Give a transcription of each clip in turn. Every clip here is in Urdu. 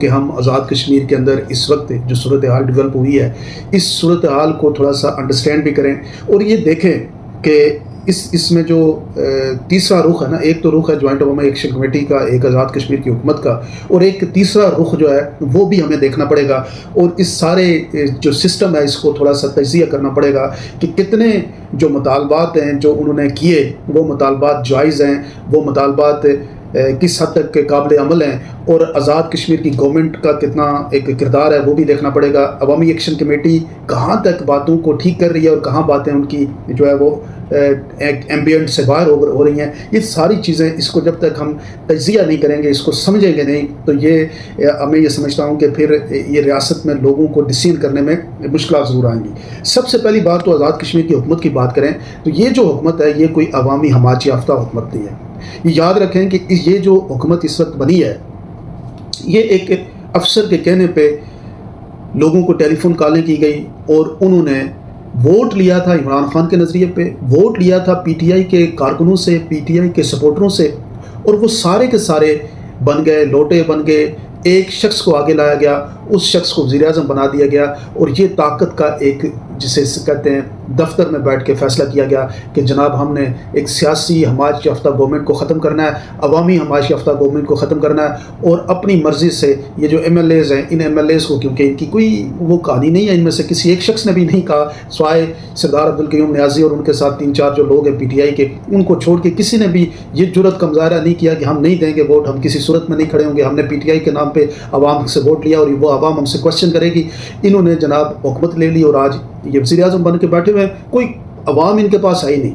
کہ ہم آزاد کشمیر کے اندر اس وقت جو صورتحال ڈیولپ ہوئی ہے اس صورتحال کو تھوڑا سا انڈرسٹینڈ بھی کریں اور یہ دیکھیں کہ اس میں جو تیسرا رخ ہے نا، ایک تو رخ ہے جوائنٹ عوامی ایکشن کمیٹی کا، ایک آزاد کشمیر کی حکومت کا، اور ایک تیسرا رخ جو ہے وہ بھی ہمیں دیکھنا پڑے گا، اور اس سارے جو سسٹم ہے اس کو تھوڑا سا تجزیہ کرنا پڑے گا کہ کتنے جو مطالبات ہیں جو انہوں نے کیے وہ مطالبات جائز ہیں، وہ مطالبات کس حد تک کے قابل عمل ہیں، اور آزاد کشمیر کی گورنمنٹ کا کتنا ایک کردار ہے وہ بھی دیکھنا پڑے گا۔ عوامی ایکشن کمیٹی کہاں تک باتوں کو ٹھیک کر رہی ہے اور کہاں باتیں ان کی جو ہے وہ ایمبینٹ سے باہر ہو رہی ہیں، یہ ساری چیزیں اس کو جب تک ہم تجزیہ نہیں کریں گے، اس کو سمجھیں گے نہیں، تو میں یہ سمجھتا ہوں کہ پھر یہ ریاست میں لوگوں کو ڈسیزن کرنے میں مشکلات ضرور آئیں گی۔ سب سے پہلی بات تو آزاد کشمیر کی حکومت کی بات کریں تو یہ جو حکومت ہے یہ کوئی عوامی ہمات یافتہ حکومت نہیں ہے۔ یہ یاد رکھیں کہ یہ جو حکومت اس وقت بنی ہے یہ ایک افسر کے کہنے پہ لوگوں کو ٹیلی فون کالیں کی گئی اور انہوں نے ووٹ لیا تھا عمران خان کے نظریے پہ، ووٹ لیا تھا پی ٹی آئی کے کارکنوں سے، پی ٹی آئی کے سپورٹروں سے، اور وہ سارے کے سارے بن گئے لوٹے بن گئے۔ ایک شخص کو آگے لایا گیا، اس شخص کو وزیر اعظم بنا دیا گیا، اور یہ طاقت کا ایک جسے کہتے ہیں دفتر میں بیٹھ کے فیصلہ کیا گیا کہ جناب ہم نے ایک سیاسی حمایت یافتہ گورنمنٹ کو ختم کرنا ہے، عوامی حمایت یافتہ گورنمنٹ کو ختم کرنا ہے، اور اپنی مرضی سے یہ جو ایم ایل ایز ہیں ان ایم ایل ایز کو، کیونکہ ان کی کوئی وہ کہانی نہیں ہے، ان میں سے کسی ایک شخص نے بھی نہیں کہا سوائے سردار عبدالقیوم نیازی اور ان کے ساتھ 3-4 جو لوگ ہیں پی ٹی آئی کے، ان کو چھوڑ کے کسی نے بھی یہ جرأت کا مظاہرہ نہیں کیا کہ ہم نہیں دیں گے ووٹ، ہم کسی صورت میں نہیں کھڑے ہوں گے، ہم نے پی ٹی آئی کے نام پہ عوام سے ووٹ لیا اور وہ عوام ہم سے کوشچن کرے گی۔ انہوں نے جناب حکومت لے لی اور آج یہ وزیر اعظم بن کے بیٹھے ہوئے ہیں، کوئی عوام ان کے پاس آئی نہیں،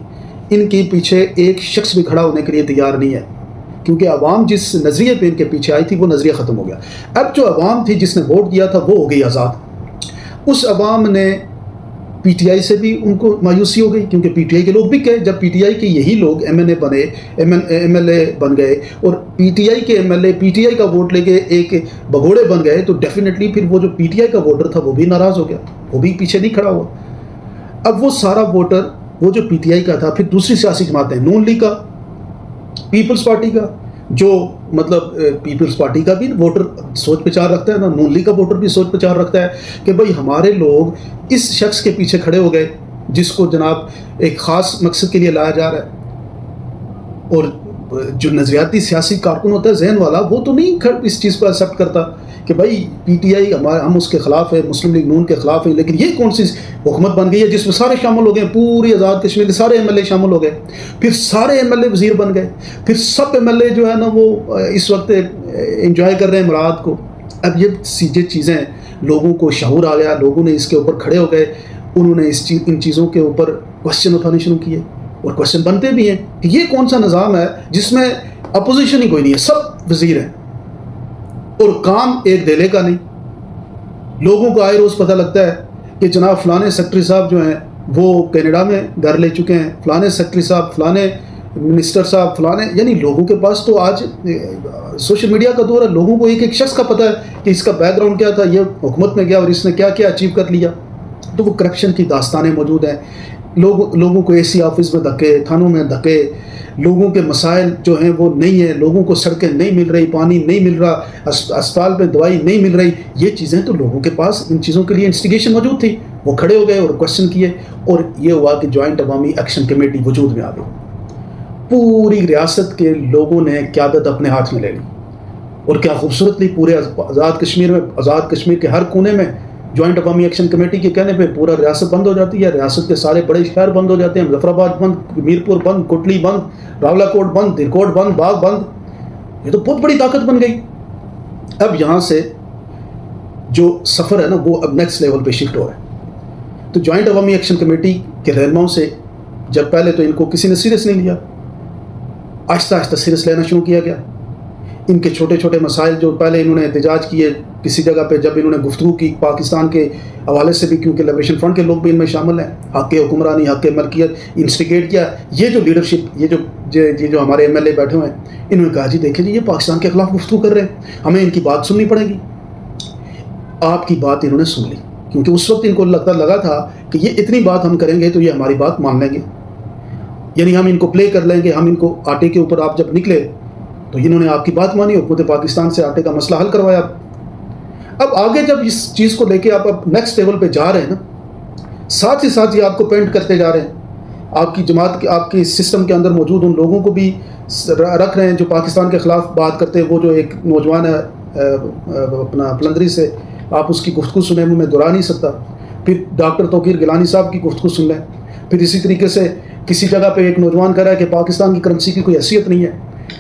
ان کے پیچھے ایک شخص بھی کھڑا ہونے کے لیے تیار نہیں ہے، کیونکہ عوام جس نظریے پہ ان کے پیچھے آئی تھی وہ نظریہ ختم ہو گیا۔ اب جو عوام تھی جس نے ووٹ دیا تھا وہ ہو گئی آزاد، اس عوام نے پی ٹی آئی سے بھی ان کو مایوسی ہو گئی، کیونکہ پی ٹی آئی کے لوگ بھی گئے، جب پی ٹی آئی کے یہی لوگ ایم ایل اے بن گئے اور پی ٹی آئی کے M L A P T I کا ووٹ لے کے ایک بگوڑے بن گئے، تو ڈیفینیٹلی پھر وہ جو پی ٹی آئی کا ووٹر تھا وہ بھی ناراض ہو گیا، وہ بھی پیچھے نہیں کھڑا ہوا۔ اب وہ سارا ووٹر وہ جو پی ٹی آئی کا تھا، پھر دوسری سیاسی جماعتیں نون لیگ کا، پیپلز پارٹی کا، جو مطلب پیپلز پارٹی کا بھی ووٹر سوچ پچار رکھتا ہے نا، نون لیگ کا ووٹر بھی سوچ پچار رکھتا ہے کہ بھئی ہمارے لوگ اس شخص کے پیچھے کھڑے ہو گئے جس کو جناب ایک خاص مقصد کے لیے لایا جا رہا ہے، اور جو نظریاتی سیاسی کارکن ہوتا ہے ذہن والا وہ تو نہیں اس چیز کو ایکسیپٹ کرتا کہ بھائی پی ٹی آئی ہم اس کے خلاف ہے، مسلم لیگ نون کے خلاف ہے، لیکن یہ کون سی حکومت بن گئی ہے جس میں سارے شامل ہو گئے، پوری آزاد کشمیر کے سارے ایم ایل اے شامل ہو گئے، پھر سارے ایم ایل اے وزیر بن گئے، پھر سب ایم ایل اے جو ہے نا وہ اس وقت انجوائے کر رہے ہیں مراد کو۔ اب یہ چیزیں لوگوں کو شعور آ گیا، لوگوں نے اس کے اوپر کھڑے ہو گئے، انہوں نے ان چیزوں کے اوپر کوشچن اٹھانے شروع کیے، اور کوشچن بنتے بھی ہیں کہ یہ کون سا نظام ہے جس میں اپوزیشن ہی کوئی نہیں ہے، سب وزیر ہیں اور کام ایک دھیلے کا نہیں۔ لوگوں کو آئے روز پتہ لگتا ہے کہ جناب فلانے سیکرٹری صاحب جو ہیں وہ کینیڈا میں گھر لے چکے ہیں، فلانے سیکرٹری صاحب، فلانے منسٹر صاحب، فلانے، یعنی لوگوں کے پاس تو آج سوشل میڈیا کا دور ہے، لوگوں کو ایک ایک شخص کا پتہ ہے کہ اس کا بیک گراؤنڈ کیا تھا، یہ حکومت میں گیا اور اس نے کیا کیا اچیو کر لیا۔ تو وہ کرپشن کی داستانیں موجود ہیں، لوگوں کو اے سی آفس میں دھکے، تھانوں میں دھکے، لوگوں کے مسائل جو ہیں وہ نہیں ہیں، لوگوں کو سڑکیں نہیں مل رہی، پانی نہیں مل رہا، اسپتال میں دوائی نہیں مل رہی، یہ چیزیں تو لوگوں کے پاس ان چیزوں کے لیے انسٹیگیشن موجود تھی، وہ کھڑے ہو گئے اور کوشچن کیے، اور یہ ہوا کہ جوائنٹ عوامی ایکشن کمیٹی وجود میں آ گئی۔ پوری ریاست کے لوگوں نے قیادت اپنے ہاتھ میں لے لی، اور کیا خوبصورتلی پورے آزاد کشمیر کے ہر کونے میں جوائنٹ عوامی ایکشن کمیٹی کے کہنے پہ پورا ریاست بند ہو جاتی ہے، ریاست کے سارے بڑے شہر بند ہو جاتے ہیں، مظفر آباد بند، میرپور بند، کوٹلی بند، راولا کوٹ بند، دلکوٹ بند، باغ بند۔ یہ تو بہت بڑی طاقت بن گئی۔ اب یہاں سے جو سفر ہے نا وہ اب نیکسٹ لیول پہ شفٹ ہو رہا ہے۔ تو جوائنٹ عوامی ایکشن کمیٹی کے رہنماؤں سے جب پہلے تو ان کو کسی نے سیریس نہیں لیا، آہستہ آہستہ سیریس لینا شروع کیا گیا۔ ان کے چھوٹے چھوٹے مسائل جو پہلے انہوں نے احتجاج کیے کسی جگہ پہ، جب انہوں نے گفتگو کی پاکستان کے حوالے سے بھی، کیونکہ لبریشن فرنٹ کے لوگ بھی ان میں شامل ہیں، حق حکمرانی، حق ملکیت انسٹیگیٹ کیا، یہ جو لیڈرشپ، یہ جو ہمارے ایم ایل اے بیٹھے ہوئے ہیں، انہوں نے کہا جی دیکھیں جی یہ پاکستان کے خلاف گفتگو کر رہے ہیں، ہمیں ان کی بات سننی پڑے گی۔ آپ کی بات انہوں نے سن لی، کیونکہ اس وقت ان کو لگا تھا کہ یہ اتنی بات ہم کریں گے تو یہ ہماری بات مان لیں گے، یعنی ہم ان کو پلے کر لیں گے، ہم ان کو آٹے کے اوپر آپ جب نکلے تو انہوں نے آپ کی بات مانی، حکومت پاکستان سے آٹے کا مسئلہ حل کروایا، اب آگے جب اس چیز کو لے کے آپ اب نیکسٹ لیول پہ جا رہے ہیں نا، ساتھ ہی ساتھ یہ آپ کو پینٹ کرتے جا رہے ہیں، آپ کی جماعت کے آپ کے سسٹم کے اندر موجود ان لوگوں کو بھی رکھ رہے ہیں جو پاکستان کے خلاف بات کرتے ہیں. وہ جو ایک نوجوان ہے اپنا پلندری سے، آپ اس کی گفتگو سنیں، میں دہرا نہیں سکتا. پھر ڈاکٹر توقیر گیلانی صاحب کی گفتگو سن لیں. پھر اسی طریقے سے کسی جگہ پہ ایک نوجوان کہہ رہا ہے کہ پاکستان کی کرنسی کی کوئی حیثیت نہیں ہے.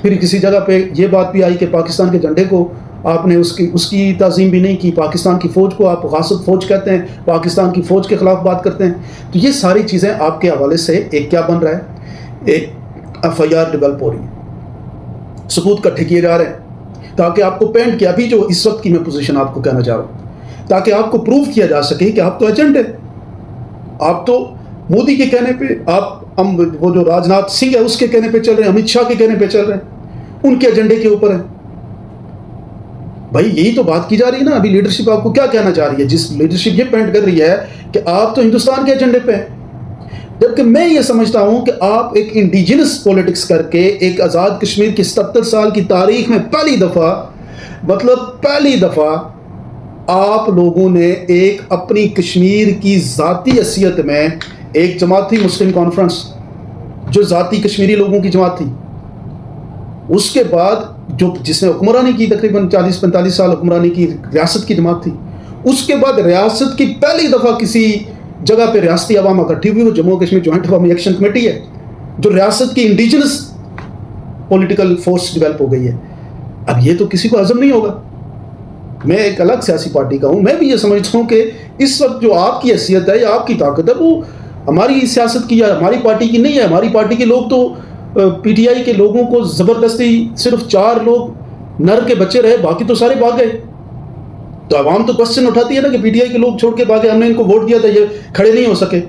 پھر کسی جگہ پہ یہ بات بھی آئی کہ پاکستان کے جھنڈے کو آپ نے اس کی تعظیم بھی نہیں کی. پاکستان کی فوج کو آپ غاصب فوج کہتے ہیں، پاکستان کی فوج کے خلاف بات کرتے ہیں. تو یہ ساری چیزیں آپ کے حوالے سے ایک کیا بن رہا ہے، ایک FIR ڈیولپ ہو رہی ہے، ثبوت کٹھے کیے جا رہے ہیں تاکہ آپ کو پینٹ کیا ابھی جو اس وقت کی میں پوزیشن آپ کو کہنا چاہ رہا ہوں، تاکہ آپ کو پروف کیا جا سکے کہ آپ تو ایجنٹ ہیں. آپ تو مودی کے کہنے پہ، آپ وہ جو راج ناتھ سنگھ ہے اس کے کہنے پہ چل رہے ہیں، امت شاہ کے کہنے پہ چل رہے ہیں، ان کے ایجنڈے کے اوپر ہیں. بھائی یہی تو بات کی جا رہی ہے نا. ابھی لیڈرشپ آپ کو کیا کہنا چاہ رہی ہے؟ جس لیڈرشپ یہ پینٹ کر رہی ہے کہ آپ تو ہندوستان کے ایجنڈے پہ ہیں، جبکہ میں یہ سمجھتا ہوں کہ آپ ایک انڈیجنس پولیٹکس کر کے ایک آزاد کشمیر کی 77 سال کی تاریخ میں پہلی دفعہ آپ لوگوں نے ایک اپنی کشمیر کی ذاتی حیثیت میں ایک جماعت تھی مسلم کانفرنس جو ذاتی کشمیری لوگوں کی جماعت تھی، اس کے بعد جس نے حکمرانی کی تقریباً 40-45 سال حکمرانی کی ریاست کی جماعت تھی، اس کے بعد ریاست کی پہلی دفعہ کسی جگہ پہ ریاستی عوام اکٹھی ہوئی، وہ جموں کشمیر جوائنٹ عوامی ایکشن کمیٹی ہے جو ریاست کی انڈیجنس پولیٹیکل فورس ڈیولپ ہو گئی ہے. اب یہ تو کسی کو ہضم نہیں ہوگا. میں ایک الگ سیاسی پارٹی کا ہوں، میں بھی یہ سمجھتا ہوں کہ اس وقت جو آپ کی حیثیت ہے یا آپ کی طاقت ہے وہ ہماری سیاست کی یا ہماری پارٹی کی نہیں ہے. ہماری پارٹی کے لوگ تو PTI کے لوگوں کو زبردستی صرف 4 لوگ نر کے بچے رہے، باقی تو سارے بھاگ گئے. تو عوام تو کوشچن اٹھاتی ہے نا کہ PTI کے لوگ چھوڑ کے بھاگے، ہم نے ان کو ووٹ دیا تھا، یہ کھڑے نہیں ہو سکے.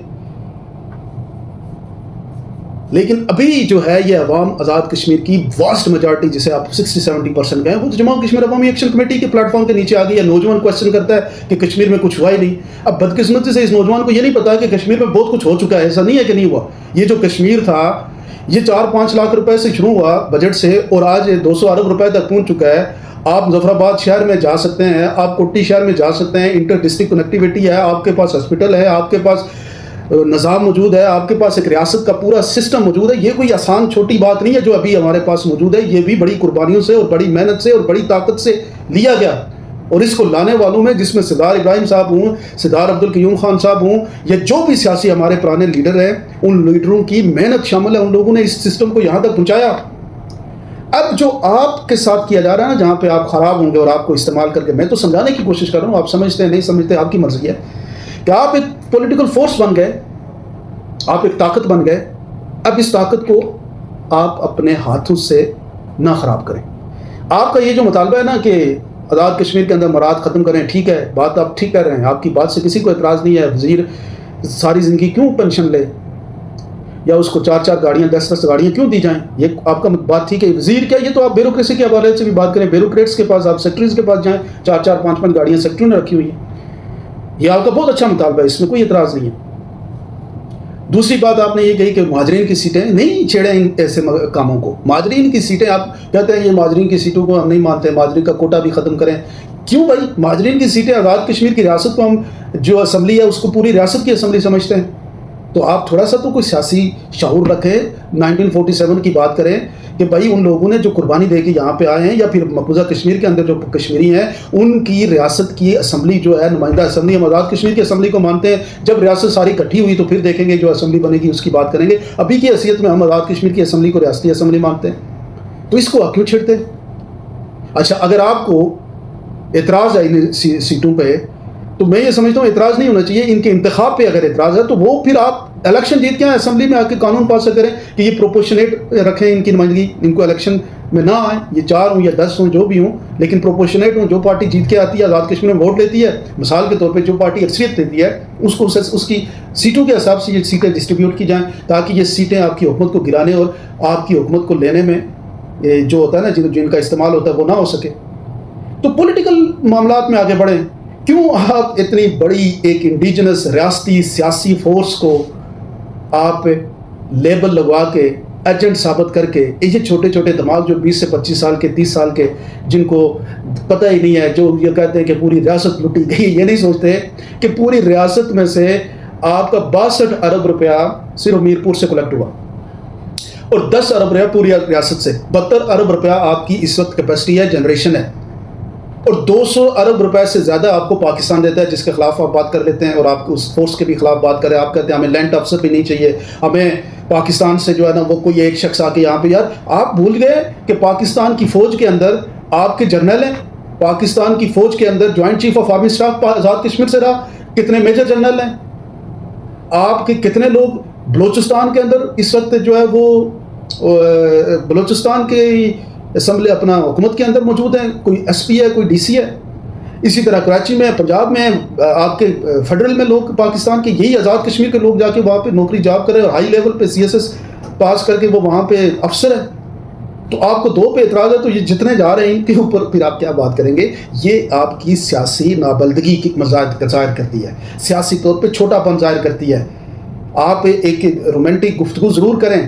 لیکن ابھی جو ہے یہ عوام آزاد کشمیر کی واسٹ میجارٹی جسے آپ 60-70% کہیں، وہ تو جموں کشمیر عوامی ایکشن کمیٹی کے پلیٹ فارم کے نیچے آ گئی ہے. نوجوان کوشچن کرتا ہے کہ کشمیر میں کچھ ہوا ہی نہیں. اب بدقسمتی سے اس نوجوان کو یہ نہیں پتا کہ کشمیر میں بہت کچھ ہو چکا ہے، ایسا نہیں ہے کہ نہیں ہوا. یہ جو کشمیر تھا یہ 4-5 لاکھ روپے سے شروع ہوا بجٹ سے اور آج 200 ارب روپے تک پہنچ چکا ہے. آپ مظفر آباد شہر میں جا سکتے ہیں، آپ کوٹی شہر میں جا سکتے ہیں، انٹر ڈسٹرکٹ کنیکٹیویٹی ہے، آپ کے پاس ہاسپٹل ہے، آپ کے پاس نظام موجود ہے، آپ کے پاس ایک ریاست کا پورا سسٹم موجود ہے. یہ کوئی آسان چھوٹی بات نہیں ہے جو ابھی ہمارے پاس موجود ہے. یہ بھی بڑی قربانیوں سے اور بڑی محنت سے اور بڑی طاقت سے لیا گیا. اور اس کو لانے والوں میں جس میں سردار ابراہیم صاحب ہوں، سردار عبدالقیوم خان صاحب ہوں، یا جو بھی سیاسی ہمارے پرانے لیڈر ہیں، ان لیڈروں کی محنت شامل ہے. ان لوگوں نے اس سسٹم کو یہاں تک پہنچایا. اب جو آپ کے ساتھ کیا جا رہا ہے نا، جہاں پہ آپ خراب ہوں گے اور آپ کو استعمال کر کے، میں تو سمجھانے کی کوشش کر رہا ہوں، آپ سمجھتے ہیں نہیں سمجھتے آپ کی مرضی ہے، کہ آپ ایک پولیٹیکل فورس بن گئے، آپ ایک طاقت بن گئے. اب اس طاقت کو آپ اپنے ہاتھوں سے نہ خراب کریں. آپ کا یہ جو مطالبہ ہے نا کہ آزاد کشمیر کے اندر مراد ختم کریں، ٹھیک ہے، بات آپ ٹھیک کر رہے ہیں، آپ کی بات سے کسی کو اعتراض نہیں ہے. وزیر ساری زندگی کیوں پینشن لے، یا اس کو 4 گاڑیاں 10 گاڑیاں کیوں دی جائیں؟ یہ آپ کا بات تھی کہ وزیر کیا، یہ تو آپ بیوروکریسی کے حوالے سے بھی بات کریں. بیوروکریٹس کے پاس، آپ سیکٹریز کے پاس جائیں، 4-5 گاڑیاں سیکٹریوں نے رکھی ہوئی ہیں. یہ آپ کا بہت اچھا مطالبہ ہے، اس میں کوئی اعتراض نہیں ہے. دوسری بات آپ نے یہ کہی کہ مہاجرین کی سیٹیں نہیں چھیڑیں ان ایسے کاموں کو. مہاجرین کی سیٹیں آپ کہتے ہیں یہ مہاجرین کی سیٹوں کو ہم نہیں مانتے، مہاجرین کا کوٹا بھی ختم کریں. کیوں بھائی؟ مہاجرین کی سیٹیں، آزاد کشمیر کی ریاست کو ہم جو اسمبلی ہے اس کو پوری ریاست کی اسمبلی سمجھتے ہیں. تو آپ تھوڑا سا تو کوئی سیاسی شعور رکھیں. 1947 کی بات کریں کہ بھائی ان لوگوں نے جو قربانی دے کے یہاں پہ آئے ہیں، یا پھر مقبوضہ کشمیر کے اندر جو کشمیری ہیں، ان کی ریاست کی اسمبلی جو ہے نمائندہ اسمبلی، ہم آزاد کشمیر کی اسمبلی کو مانتے ہیں. جب ریاست ساری اکٹھی ہوئی تو پھر دیکھیں گے جو اسمبلی بنے گی اس کی بات کریں گے. ابھی کی حیثیت میں ہم آزاد کشمیر کی اسمبلی کو ریاستی اسمبلی مانتے ہیں. تو اس کو آپ کیوں چھیڑتے ہیں؟ اچھا، اگر آپ کو اعتراض ہے ان سیٹوں پہ تو میں یہ سمجھتا ہوں اعتراض نہیں ہونا چاہیے. ان کے انتخاب پہ اگر اعتراض ہے تو وہ پھر آپ الیکشن جیت کے آئیں، اسمبلی میں آ کے قانون پاس کریں کہ یہ پروپورشنیٹ رکھیں ان کی نمائندگی، ان کو الیکشن میں نہ آئیں، یہ 4 ہوں یا 10 ہوں جو بھی ہوں، لیکن پروپورشنیٹ ہوں. جو پارٹی جیت کے آتی ہے آزاد کشمیر میں ووٹ لیتی ہے، مثال کے طور پہ جو پارٹی اکثریت دیتی ہے اس کو اس کی سیٹوں کے حساب سے یہ سیٹیں ڈسٹریبیوٹ کی جائیں، تاکہ یہ سیٹیں آپ کی حکومت کو گرانے اور آپ کی حکومت کو لینے میں جو ہوتا ہے نا جن کا استعمال ہوتا ہے وہ نہ ہو سکے. تو پولیٹیکل معاملات میں آگے بڑھیں. کیوں آپ اتنی بڑی ایک انڈیجنس ریاستی سیاسی فورس کو آپ لیبل لگوا کے ایجنٹ ثابت کر کے یہ چھوٹے چھوٹے دماغ جو 20 سے 25 سال کے 30 سال کے جن کو پتہ ہی نہیں ہے، جو یہ کہتے ہیں کہ پوری ریاست لوٹی گئی، یہ نہیں سوچتے کہ پوری ریاست میں سے آپ کا 62 ارب روپیہ صرف میرپور سے کلیکٹ ہوا اور 10 ارب روپیہ پوری ریاست سے، 72 ارب روپیہ آپ کی اس وقت کیپیسٹی ہے، جنریشن ہے، اور 200 ارب روپے سے زیادہ آپ کو پاکستان دیتا ہے، جس کے خلاف آپ بات کر لیتے ہیں اور آپ اس فورس کے بھی خلاف بات کریں. آپ کہتے ہیں ہمیں لینڈ افسر بھی نہیں چاہیے، ہمیں پاکستان سے جو ہے نا وہ کوئی ایک شخص آ کے یہاں پہ. یار آپ بھول گئے کہ پاکستان کی فوج کے اندر آپ کے جنرل ہیں، پاکستان کی فوج کے اندر joint chief of army staff Azad Kashmir سے رہا، کتنے میجر جنرل ہیں، آپ کے کتنے لوگ بلوچستان کے اندر اس وقت جو ہے وہ بلوچستان کے اسمبلی اپنا حکومت کے اندر موجود ہیں، کوئی ایس پی ہے، کوئی ڈی سی ہے. اسی طرح کراچی میں، پنجاب میں، آپ کے فیڈرل میں لوگ پاکستان کے یہی آزاد کشمیر کے لوگ جا کے وہاں پہ نوکری جاب کریں اور ہائی لیول پہ CSS پاس کر کے وہ وہاں پہ افسر ہیں. تو آپ کو 2 پہ اعتراض ہے، تو یہ جتنے جا رہے ہیں ان کے اوپر پھر آپ کیا بات کریں گے؟ یہ آپ کی سیاسی نابلدگی کی ظاہر کرتی ہے، سیاسی طور پہ چھوٹا پن ظاہر کرتی ہے. آپ ایک رومانٹک گفتگو ضرور کریں،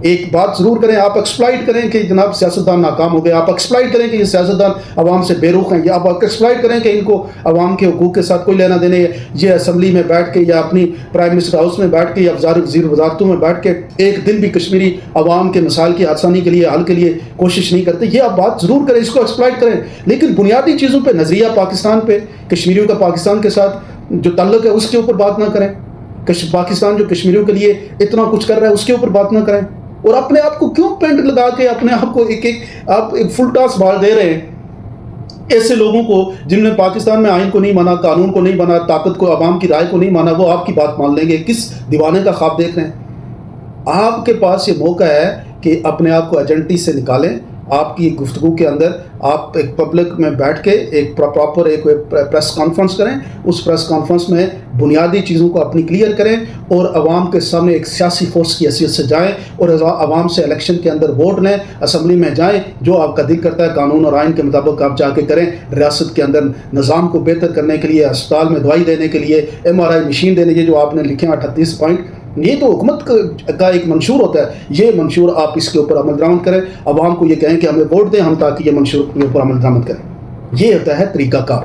ایک بات ضرور کریں، آپ ایکسپلائٹ کریں کہ جناب سیاستدان ناکام ہو گئے، آپ ایکسپلائٹ کریں کہ یہ سیاستدان عوام سے بے رخ ہیں، یا آپ ایکسپلائٹ کریں کہ ان کو عوام کے حقوق کے ساتھ کوئی لینا دینے ہے. یہ اسمبلی میں بیٹھ کے یا اپنی پرائم منسٹر ہاؤس میں بیٹھ کے یا وزیر وزارتوں میں بیٹھ کے ایک دن بھی کشمیری عوام کے مسائل کی آسانی کے لیے، حل کے لیے کوشش نہیں کرتے. یہ آپ بات ضرور کریں، اس کو ایکسپلائٹ کریں، لیکن بنیادی چیزوں پہ، نظریہ پاکستان پہ، کشمیریوں کا پاکستان کے ساتھ جو تعلق ہے اس کے اوپر بات نہ کریں. پاکستان جو کشمیریوں کے لیے اتنا کچھ کر رہا ہے اس کے اوپر بات نہ کریں. اور اپنے آپ کو کیوں پینٹ لگا کے اپنے آپ کو آپ ایک فل ٹاس بال دے رہے ہیں ایسے لوگوں کو جن نے پاکستان میں آئین کو نہیں مانا، قانون کو نہیں مانا، طاقت کو، عوام کی رائے کو نہیں مانا، وہ آپ کی بات مان لیں گے؟ کس دیوانے کا خواب دیکھ رہے ہیں؟ آپ کے پاس یہ موقع ہے کہ اپنے آپ کو ایجنٹی سے نکالیں. آپ کی گفتگو کے اندر آپ ایک پبلک میں بیٹھ کے ایک پراپر ایک پریس کانفرنس کریں، اس پریس کانفرنس میں بنیادی چیزوں کو اپنی کلیئر کریں اور عوام کے سامنے ایک سیاسی فورس کی حیثیت سے جائیں اور عوام سے الیکشن کے اندر ووٹ لیں، اسمبلی میں جائیں، جو آپ کا دل کرتا ہے قانون اور آئین کے مطابق آپ جا کے کریں. ریاست کے اندر نظام کو بہتر کرنے کے لیے، اسپتال میں دوائی دینے کے لیے، MRI مشین دینے کے، جو آپ نے لکھے ہیں 38 پوائنٹ، یہ تو حکومت کا ایک منشور ہوتا ہے. یہ منشور آپ اس کے اوپر عمل درآمد کریں، عوام کو یہ کہیں کہ ہمیں ووٹ دیں ہم تاکہ یہ منشور کے اوپر عمل درآمد کریں. یہ ہوتا ہے طریقہ کار.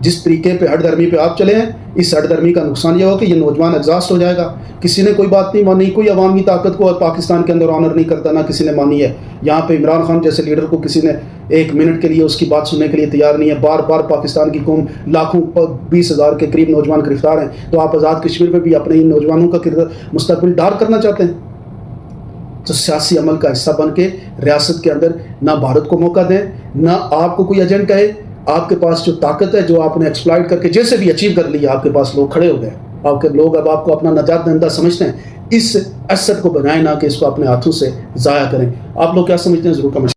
جس طریقے پہ ہٹ درمی پہ آپ چلے ہیں، اس ہٹ درمی کا نقصان یہ ہو کہ یہ نوجوان ایگزاسٹ ہو جائے گا. کسی نے کوئی بات نہیں مانی، کوئی عوامی طاقت کو پاکستان کے اندر آنر نہیں کرتا، نہ کسی نے مانی ہے. یہاں پہ عمران خان جیسے لیڈر کو کسی نے 1 منٹ کے لیے اس کی بات سننے کے لیے تیار نہیں ہے. بار بار پاکستان کی قوم لاکھوں 20,000 کے قریب نوجوان گرفتار ہیں. تو آپ آزاد کشمیر میں بھی اپنے ان نوجوانوں کا مستقبل ڈارک کرنا چاہتے ہیں؟ تو سیاسی عمل کا حصہ بن کے ریاست کے اندر نہ بھارت کو موقع دیں، نہ آپ کو کوئی ایجنٹ کہے. آپ کے پاس جو طاقت ہے، جو آپ نے ایکسپلائٹ کر کے جیسے بھی اچیو کر لیا، آپ کے پاس لوگ کھڑے ہو گئے، آپ کے لوگ اب آپ کو اپنا نجات دہندہ سمجھتے ہیں. اس ایسٹ کو بنائیں، نہ کہ اس کو اپنے ہاتھوں سے ضائع کریں. آپ لوگ کیا سمجھتے ہیں؟ ضرور کمنٹ